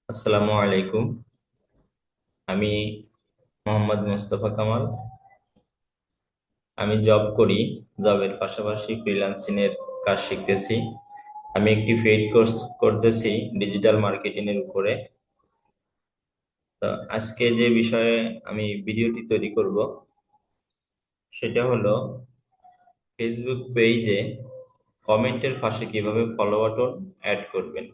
আসসালামু আলাইকুম। আমি মোহাম্মদ মোস্তফা কামাল। আমি জব করি। জবের পাশাপাশি ফ্রিল্যান্সিং এর কাজ শিখতেছি। আমি একটি পেইড কোর্স করতেছি ডিজিটাল মার্কেটিং এর উপরে। তো আজকে যে বিষয়ে আমি ভিডিওটি তৈরি করব সেটা হলো ফেসবুক পেজে কমেন্টের পাশে কিভাবে ফলো বাটন অ্যাড করবেন।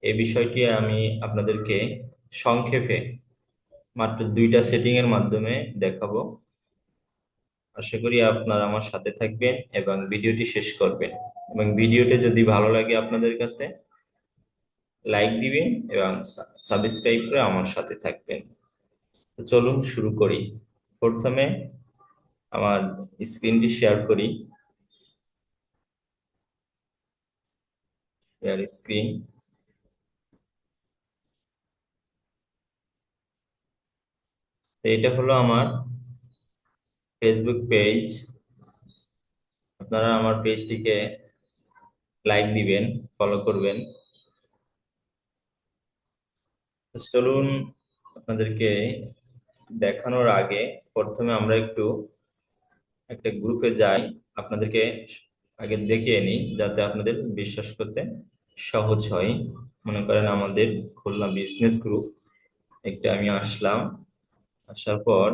এই বিষয়টি আমি আপনাদেরকে সংক্ষেপে মাত্র দুইটা সেটিং এর মাধ্যমে দেখাবো। আশা করি আপনারা আমার সাথে থাকবেন এবং ভিডিওটি শেষ করবেন। এবং ভিডিওটি যদি ভালো লাগে আপনাদের কাছে লাইক দিবেন এবং সাবস্ক্রাইব করে আমার সাথে থাকবেন। তো চলুন শুরু করি। প্রথমে আমার স্ক্রিনটি শেয়ার করি। Share screen. তো এটা হলো আমার ফেসবুক পেজ। আপনারা আমার পেজটিকে লাইক দিবেন, ফলো করবেন। তো চলুন আপনাদেরকে দেখানোর আগে প্রথমে আমরা একটু একটা গ্রুপে যাই। আপনাদেরকে আগে দেখিয়ে নিই যাতে আপনাদের বিশ্বাস করতে সহজ হয়। মনে করেন আমাদের খুলনা বিজনেস গ্রুপ, একটা আমি আসলাম। আসার পর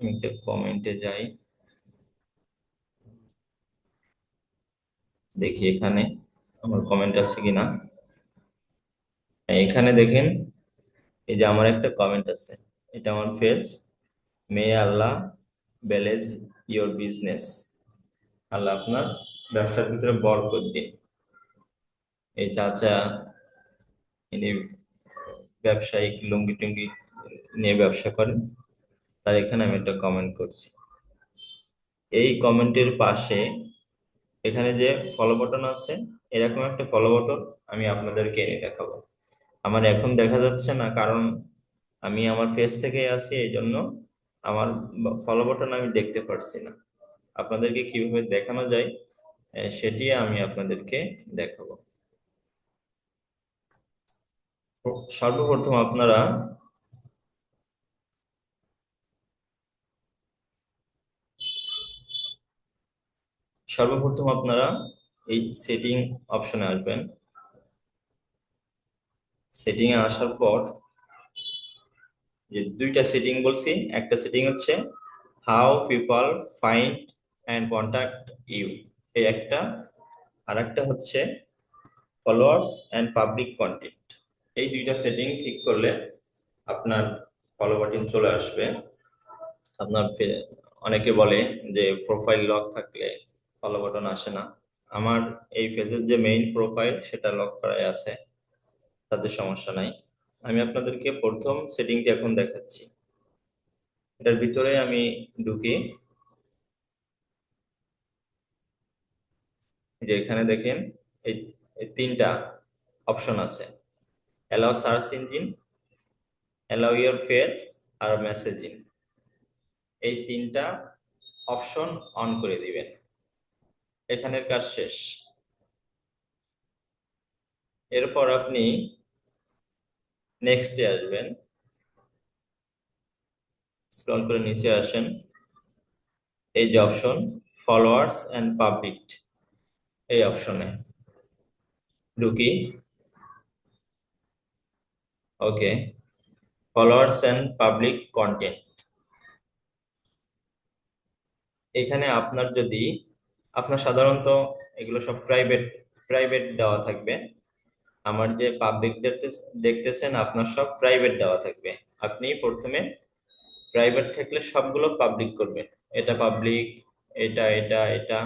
আমি একটা কমেন্টে যাই, দেখি এখানে আমার কমেন্ট আছে কিনা। এখানে দেখেন, এই যে আমার একটা কমেন্ট আছে। এটা আমার page. May Allah bless your business. আল্লাহ আপনার ব্যবসার ভিতরে বরকত দিন। এই চাচা, ইনি ব্যবসায়িক লুঙ্গি টুঙ্গি নিয়ে ব্যবসা করেন। তার এখানে আমি একটা কমেন্ট করছি। এই কমেন্টের পাশে এখানে যে ফলো বাটন আছে, এরকম একটা ফলো বাটন আমি আপনাদেরকে এনে দেখাবো। আমার এখন দেখা যাচ্ছে না, কারণ আমি আমার ফেস থেকে আছি, এই জন্য আমার ফলো বাটন আমি দেখতে পারছি না। আপনাদেরকে কিভাবে দেখানো যায় সেটি আমি আপনাদেরকে দেখাবো। সর্বপ্রথম আপনারা এই সেটিং অপশনে আসবেন। সেটিং এ আসার পর যে দুইটা সেটিং বলছি, একটা সেটিং হচ্ছে how people find and contact you, এই একটা। আর একটা হচ্ছে ফলোয়ার্স অ্যান্ড পাবলিক কন্টেন্ট। এই দুইটা সেটিং ঠিক করলে আপনার ফলো বাটন চলে আসবে। আপনার অনেকে বলে যে প্রোফাইল লক থাকলে ফলো বাটন আসে না। আমার এই পেজের যে মেইন প্রোফাইল সেটা লক করাই আছে, তাতে সমস্যা নাই। আমি আপনাদেরকে প্রথম সেটিংটি এখন দেখাচ্ছি। এটার ভিতরে আমি ঢুকি। যে এখানে দেখেন, এই এই তিনটা অপশন আছে: allow search engine, allow your face, আর মেসেজিং। এই তিনটা অপশন অন করে দিবেন। এখানের কাজ শেষ। এরপর আপনি নেক্সটে আসবেন। স্ক্রল করে নিচে আসেন। এই যে অপশন ফলোয়ার্স এন্ড পাবলিক, এই অপশনে ঢুকি। ওকে, ফলোয়ার্স এন্ড পাবলিক কন্টেন্ট। এখানে আপনার যদি, আপনার সাধারণত এগুলো সব প্রাইভেট প্রাইভেট দেওয়া থাকবে। আমার যে পাবলিক দেখতেছেন, আপনার সব প্রাইভেট দেওয়া থাকবে। আপনি প্রথমে প্রাইভেট থাকলে সবগুলো পাবলিক করবেন। এটা পাবলিক, এটা এটা এটা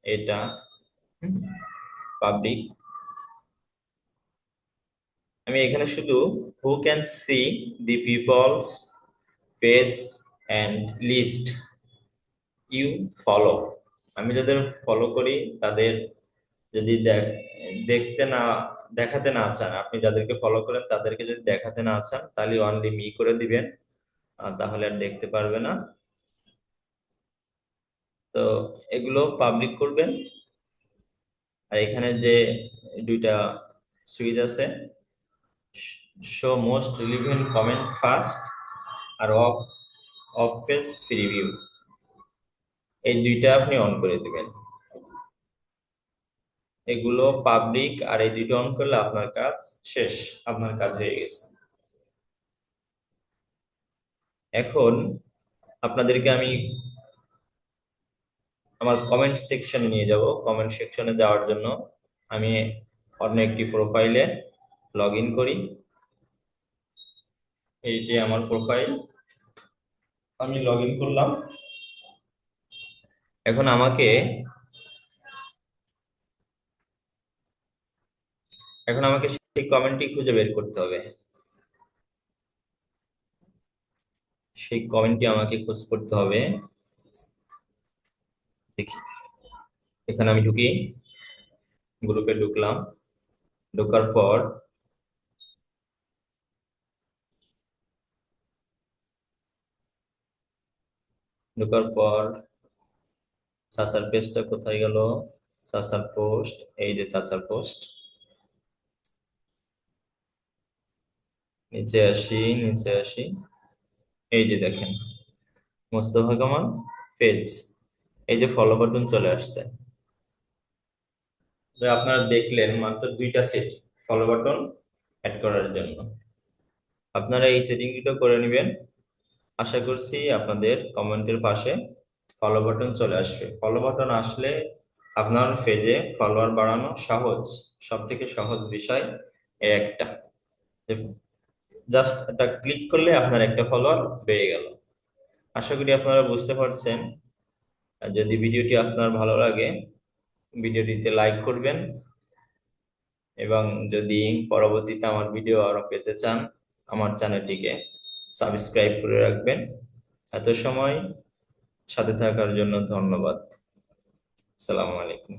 এটা পাবলিক। আমি এখানে শুধু who can see the peoples face and list you follow. আমি যাদের ফলো করি তাদের যদি দেখতে না, দেখাতে না চান, আপনি যাদেরকে ফলো করেন তাদেরকে যদি দেখাতে না চান, তাহলে অনলি মি করে দিবেন। তাহলে আর দেখতে পারবে না। তো এগুলো পাবলিক করবেন। আর এখানে যে দুইটা সুইচ আছে, show most relevant comment first আর অফ অফ পেজ প্রিভিউ, এই দুইটা আপনি অন করে দিবেন। এগুলো পাবলিক, আর এই দুটো অন করলে আপনার কাজ শেষ, আপনার কাজ হয়ে গেছে। এখন আপনাদেরকে আমি আমার কমেন্ট সেকশনে নিয়ে যাব। কমেন্ট সেকশনে যাওয়ার জন্য আমি অন্য একটি প্রোফাইলে লগ ইন করি। এই যে আমার প্রোফাইল, আমি লগ ইন করলাম। এখন আমাকে সেই কমেন্টটি খুঁজে বের করতে হবে। সেই কমেন্টটি আমাকে খোঁজ করতে হবে। দেখি, এখানে আমি ঢুকি, গ্রুপে ঢুকলাম। ঢোকার পর ঢোকার পর চাচার পেজটা কোথায় গেল? চাচার পোস্ট, এই যে চাচার পোস্ট। নিচে আসি, নিচে আসি, এই যে দেখেন মোস্তফা কামাল পেজ, এই যে ফলো বাটন চলে আসছে। তো আপনারা দেখলেন মাত্র দুইটা সেটিং ফলো বাটন অ্যাড করার জন্য। আপনারা এই সেটিংটা করে নেবেন। আশা করছি আপনাদের কমেন্টের পাশে ফলো বাটন চলে আসবে। ফলো বাটন আসলে আপনার পেজে ফলোয়ার বাড়ানো সহজ, সব থেকে সহজ বিষয় এই একটা। জাস্ট এটা ক্লিক করলে আপনার একটা ফলোয়ার বেড়ে গেল। আশা করি আপনারা বুঝতে পারছেন। আর যদি ভিডিওটি আপনার ভালো লাগে, ভিডিওটিতে লাইক করবেন, এবং যদি পরবর্তীতে আমার ভিডিও আরো পেতে চান, আমার চ্যানেলটিকে সাবস্ক্রাইব করে রাখবেন। এত সময় সাথে থাকার জন্য ধন্যবাদ। আসসালামু আলাইকুম।